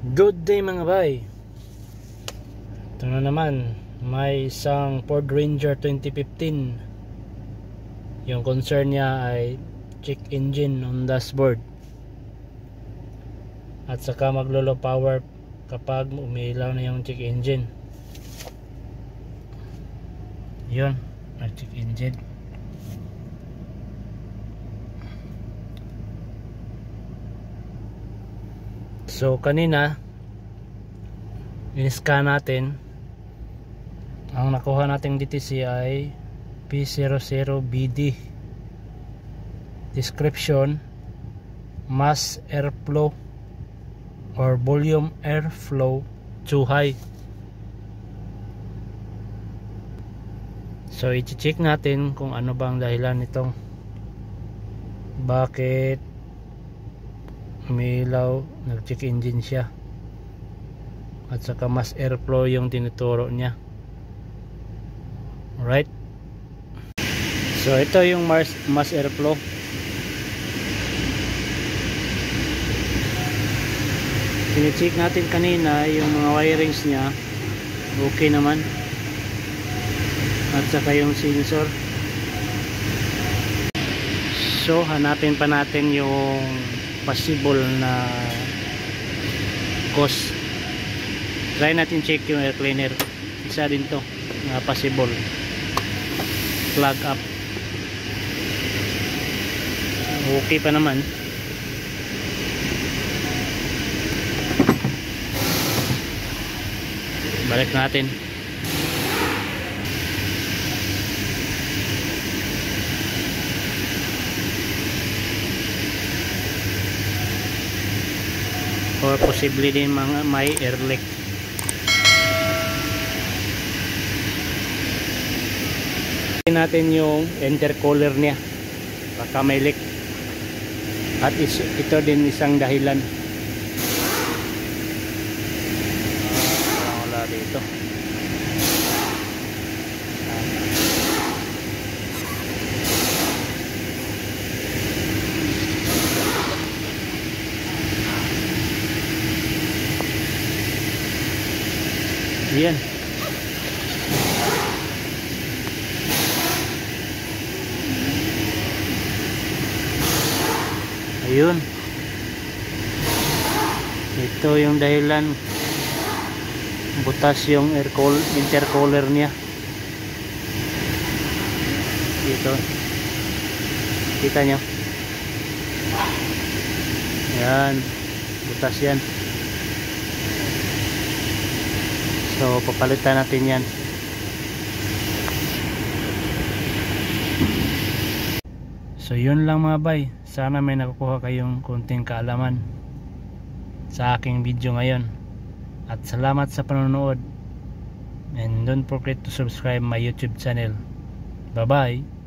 Good day mga bay. Ito na naman, may isang Ford Ranger 2015. Yung concern niya ay check engine on dashboard at saka maglo-low power kapag umiilaw na yung check engine. Yun, check engine. So kanina in-scan natin, ang nakuha nating DTC ay P00BD. Description: mass airflow or volume airflow too high. So i-check natin kung ano bang dahilan nitong bakit umiilaw, nag-check engine siya at saka mass airflow yung tinuturo niya. Alright, so ito yung mass airflow. Tine-check natin kanina yung mga wirings niya, okay naman, at saka yung sensor. So hanapin pa natin yung possible na cause. Try natin check yung air cleaner, isa din to na possible plug up. Okay pa naman. Balik natin. Or posible din mga may air leak. Natin yung intercooler niya, baka may leak, at ito din isang dahilan. Wala dito. Yan. Ayun. Ito yung dahilan. Butas yung intercooler niya. Dito. Kita nyo? Yan. Butas yan. So papalitan natin yan. So yun lang mga bay. Sana may nakukuha kayong konting kaalaman sa aking video ngayon. At salamat sa panonood. And don't forget to subscribe my YouTube channel. Bye bye.